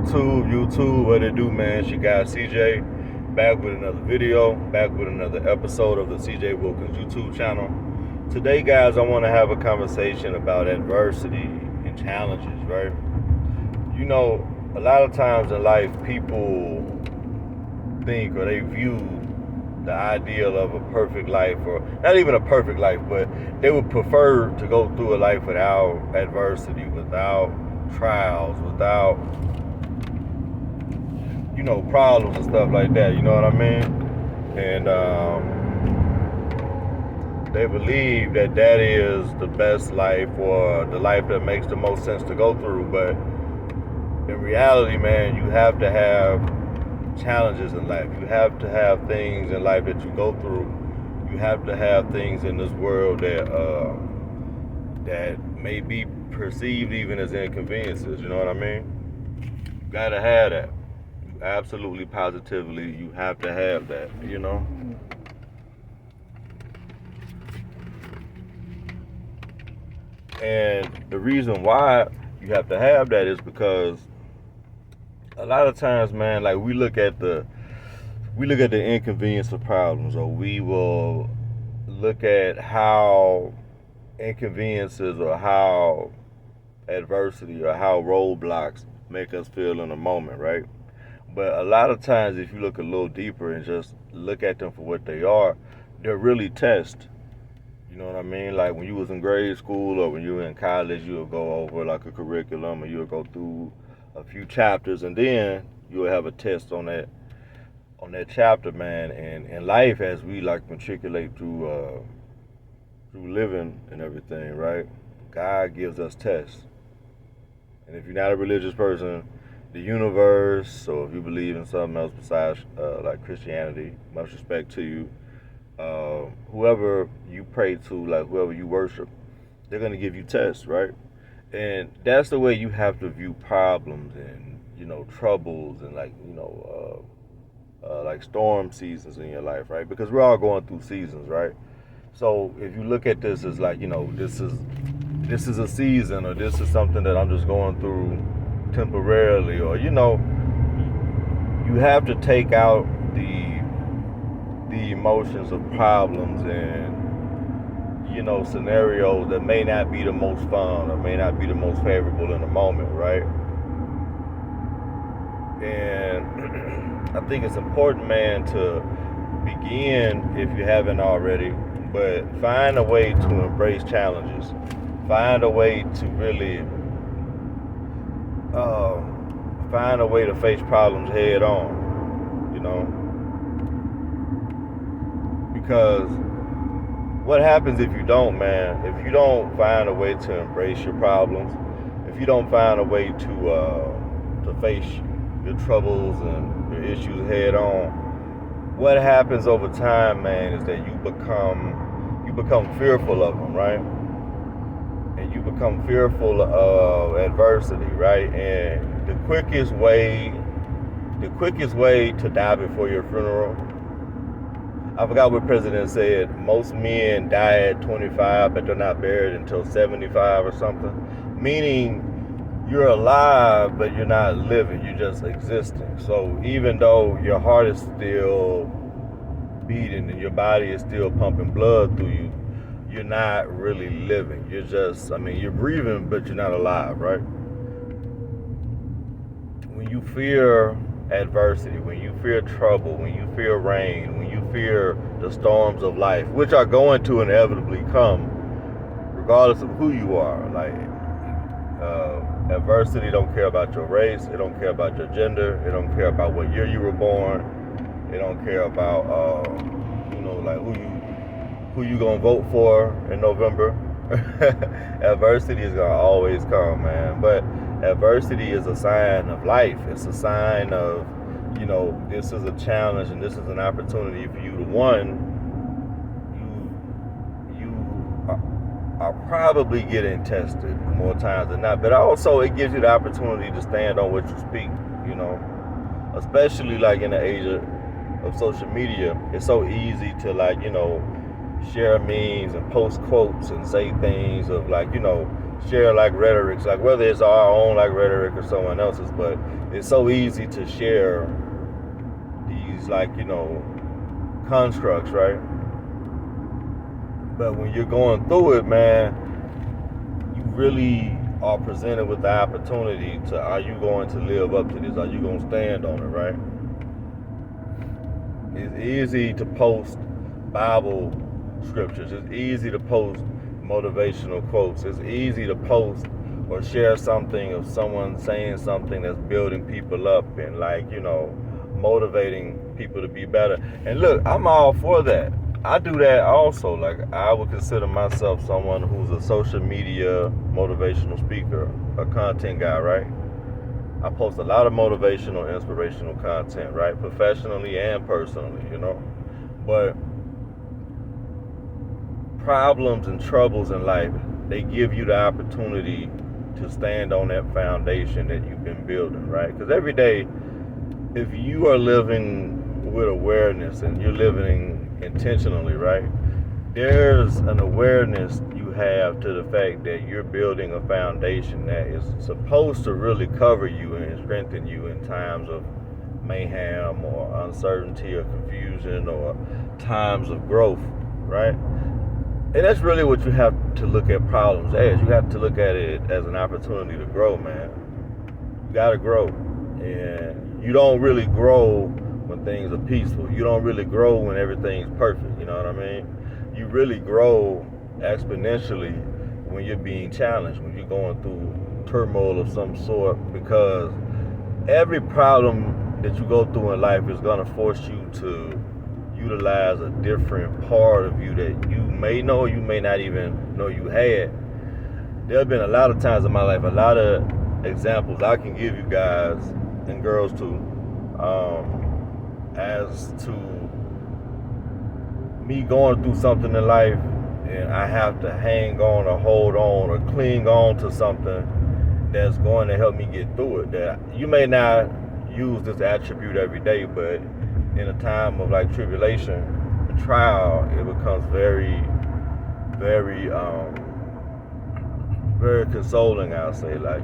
YouTube, what it do, man? It's your guy CJ, back with another video, back with another episode of the CJ Wilkins YouTube channel. Today, guys, I want to have a conversation about adversity and challenges, right? You know, a lot of times in life, people think or they view the ideal of a perfect life, or not even a perfect life, but they would prefer to go through a life without adversity, without trials, without problems and stuff like that, you know what I mean? And they believe that that is the best life, or the life that makes the most sense to go through. But in reality, man, you have to have challenges in life. You have to have things in life that you go through. You have to have things in this world that may be perceived even as inconveniences, you know what I mean? You gotta have that. Absolutely, positively, you have to have that, you know? And the reason why you have to have that is because a lot of times, man, like we look at the inconvenience of problems, or we will look at how inconveniences or how adversity or how roadblocks make us feel in a moment, right? But a lot of times, if you look a little deeper and just look at them for what they are, they're really tests. You know what I mean? Like when you was in grade school or when you were in college, you would go over like a curriculum, and you would go through a few chapters, and then you would have a test on that chapter, man. And in life, as we like matriculate through living and everything, right? God gives us tests. And if you're not a religious person, the universe, or if you believe in something else besides like Christianity, much respect to you, whoever you pray to, like whoever you worship, they're going to give you tests, right? And that's the way you have to view problems and troubles and like storm seasons in your life, right? Because we're all going through seasons, right? So if you look at this as like, this is a season, or this is something that I'm just going through temporarily, or you have to take out the emotions of problems and scenarios that may not be the most fun or may not be the most favorable in the moment, right? And I think it's important, man, to begin, if you haven't already, but find a way to embrace challenges. Find a way to really find a way to face problems head on, because what happens if you don't, man? If you don't find a way to embrace your problems, if you don't find a way to face your troubles and your issues head on, what happens over time, man, is that you become fearful of them, right? And you become fearful of adversity, right? And the quickest way to die before your funeral, I forgot what president said, most men die at 25, but they're not buried until 75 or something. Meaning you're alive, but you're not living, you're just existing. So even though your heart is still beating and your body is still pumping blood through you, you're not really living. You're just, you're breathing, but you're not alive, right? When you fear adversity, when you fear trouble, when you fear rain, when you fear the storms of life, which are going to inevitably come, regardless of who you are, like adversity don't care about your race, it don't care about your gender, it don't care about what year you were born, it don't care about like who you gonna vote for in November. Adversity is gonna always come, man. But adversity is a sign of life. It's a sign of, this is a challenge and this is an opportunity for you to, one, you are probably getting tested more times than not, but also it gives you the opportunity to stand on what you speak, especially like in the age of social media. It's so easy to like, share memes and post quotes and say things of like, share like rhetorics, like whether it's our own like rhetoric or someone else's, but it's so easy to share these like, constructs, right? But when you're going through it, man, you really are presented with the opportunity to, are you going to live up to this? Are you going to stand on it, right? It's easy to post Bible scriptures. It's easy to post motivational quotes. It's easy to post or share something of someone saying something that's building people up and like, motivating people to be better. And look, I'm all for that. I do that also. Like, I would consider myself someone who's a social media motivational speaker, a content guy, right? I post a lot of motivational, inspirational content, right? Professionally and personally. But problems and troubles in life, they give you the opportunity to stand on that foundation that you've been building, right? Because every day, if you are living with awareness and you're living intentionally, right, there's an awareness you have to the fact that you're building a foundation that is supposed to really cover you and strengthen you in times of mayhem or uncertainty or confusion or times of growth, right? And that's really what you have to look at problems as. You have to look at it as an opportunity to grow, man. You gotta grow. And you don't really grow when things are peaceful. You don't really grow when everything's perfect, you know what I mean? You really grow exponentially when you're being challenged, when you're going through turmoil of some sort, because every problem that you go through in life is gonna force you to utilize a different part of you that you may know, you may not even know you had. There have been a lot of times in my life, a lot of examples I can give you guys and girls too, as to me going through something in life and I have to hang on or hold on or cling on to something that's going to help me get through it. That you may not use this attribute every day, but in a time of like tribulation, trial, it becomes very, very, very consoling. I'll say, like,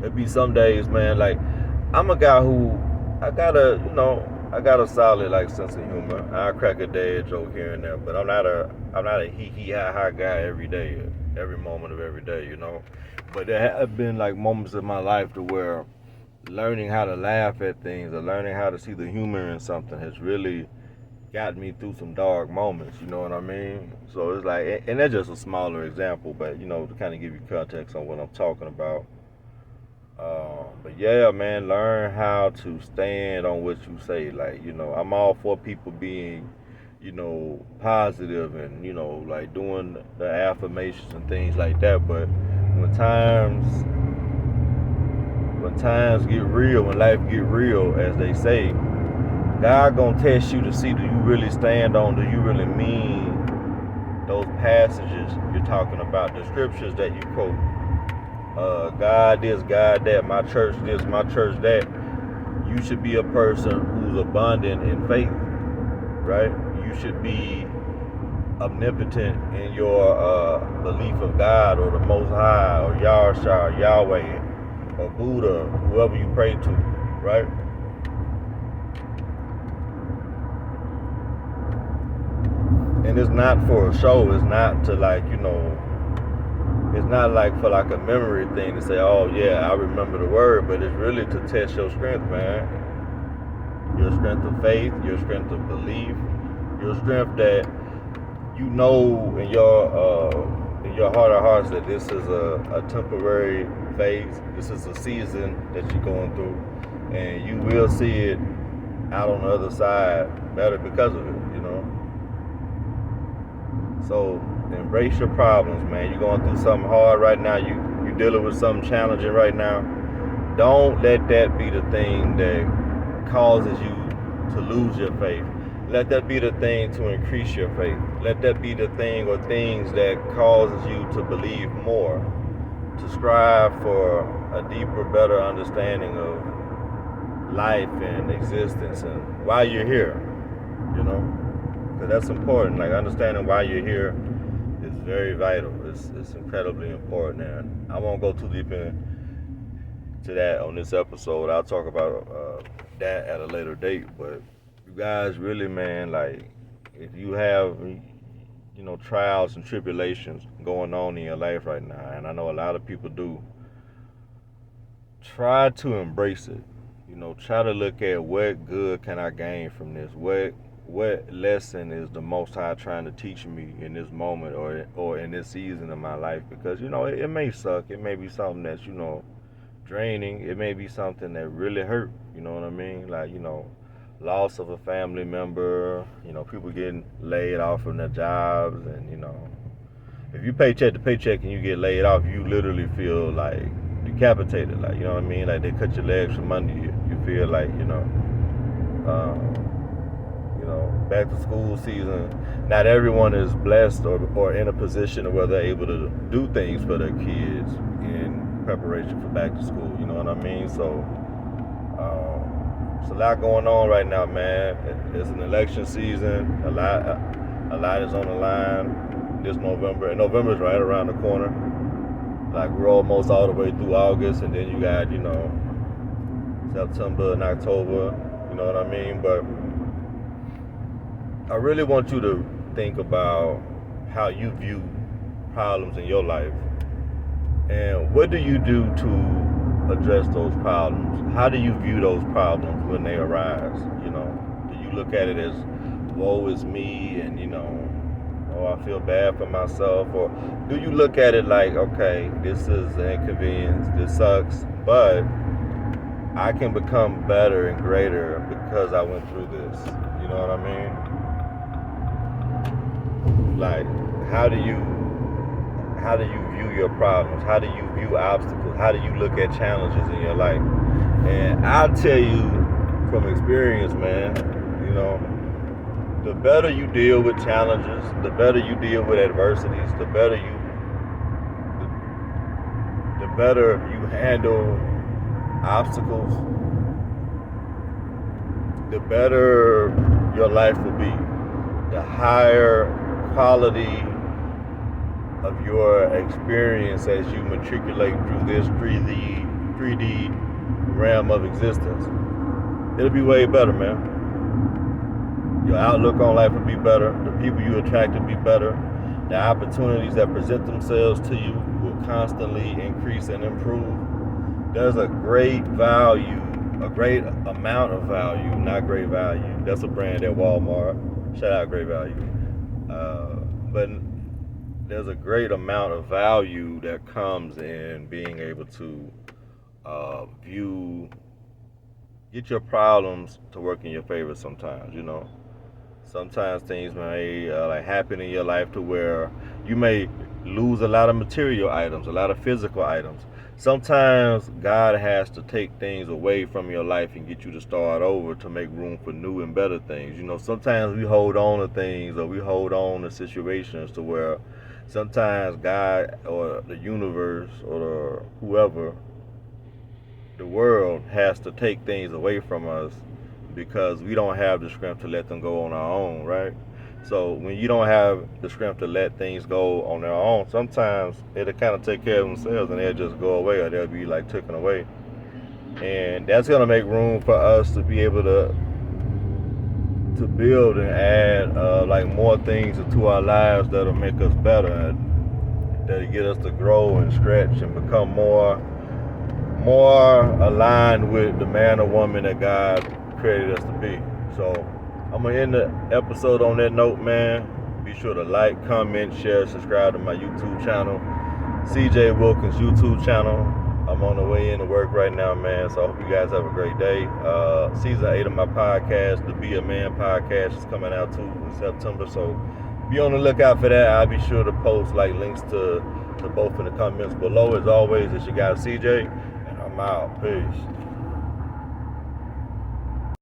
it'd be some days, man. Like, I'm a guy who I got a solid like sense of humor. I crack a dad joke here and there, but I'm not a hee hee ha ha guy every day, every moment of every day. But there have been like moments in my life to where learning how to laugh at things or learning how to see the humor in something has really gotten me through some dark moments, you know what I mean? So it's like, and that's just a smaller example, but to kind of give you context on what I'm talking about. But yeah, man, learn how to stand on what you say. Like, I'm all for people being, positive and, like doing the affirmations and things like that. But when times get real, when life get real, as they say, God gonna test you to see, do you really stand on, do you really mean those passages you're talking about, the scriptures that you quote. God this, God that, my church this, my church that. You should be a person who's abundant in faith, right? You should be omnipotent in your belief of God or the Most High or Yahshua or Yahweh or Buddha, whoever you pray to, right? And it's not for a show. It's not to like, it's not like for like a memory thing to say, oh yeah, I remember the word, but it's really to test your strength, man. Your strength of faith, your strength of belief, your strength that you know in your heart of hearts that this is a temporary phase. This is a season that you're going through, and you will see it out on the other side better because of it, So embrace your problems, man. You're going through something hard right now. You're dealing with something challenging right now. Don't let that be the thing that causes you to lose your faith. Let that be the thing to increase your faith. Let that be the thing or things that causes you to believe more, to strive for a deeper, better understanding of life and existence and why you're here, Because that's important. Like, understanding why you're here is very vital. it's incredibly important, and I won't go too deep into that on this episode. I'll talk about that at a later date. But you guys, really, man, like if you have trials and tribulations going on in your life right now, and I know a lot of people do, try to embrace it. Try to look at what good can I gain from this. What lesson is the Most High trying to teach me in this moment or in this season of my life? Because it may suck. It may be something that's draining. It may be something that really hurt. You know what I mean? Like loss of a family member. People getting laid off from their jobs, and if you paycheck to paycheck and you get laid off, you literally feel like decapitated. Like what I mean? Like they cut your legs from under you. You feel like back to school season. Not everyone is blessed or in a position where they're able to do things for their kids in preparation for back to school. You know what I mean? So it's a lot going on right now, man. It's an election season. A lot is on the line this November, and November is right around the corner. Like we're almost all the way through August, and then you got September and October. You know what I mean? But I really want you to think about how you view problems in your life, and what do you do to address those problems? How do you view those problems when they arise? Do you look at it as woe is me, and oh, I feel bad for myself, or do you look at it like, okay, this is an inconvenience, this sucks, but I can become better and greater because I went through this? You know what I mean? Like, how do you view your problems? How do you view obstacles? How do you look at challenges in your life? And I'll tell you from experience, man, the better you deal with challenges, the better you deal with adversities, the better you handle obstacles, the better your life will be. The higher quality of your experience as you matriculate through this 3D realm of existence. It'll be way better, man. Your outlook on life will be better. The people you attract will be better. The opportunities that present themselves to you will constantly increase and improve. There's a great value, a great amount of value, not great value. That's a brand at Walmart. Shout out Great Value. But there's a great amount of value that comes in being able to get your problems to work in your favor sometimes, Sometimes things may happen in your life to where you may lose a lot of material items, a lot of physical items. Sometimes God has to take things away from your life and get you to start over to make room for new and better things. Sometimes we hold on to things, or we hold on to situations to where sometimes God or the universe or whoever, the world, has to take things away from us because we don't have the strength to let them go on our own, right? So when you don't have the strength to let things go on their own, sometimes it'll kind of take care of themselves and they'll just go away, or they'll be taken away. And that's going to make room for us to be able to build and add more things into our lives that'll make us better, and that'll get us to grow and stretch and become more aligned with the man or woman that God created us to be. So I'm going to end the episode on that note, man. Be sure to like, comment, share, subscribe to my YouTube channel, CJ Wilkins YouTube channel. I'm on the way into work right now, man, so I hope you guys have a great day. Season 8 of my podcast, the Be a Man podcast, is coming out too in September, so be on the lookout for that. I'll be sure to post links to both in the comments below. As always, it's your guy CJ, and I'm out. Peace.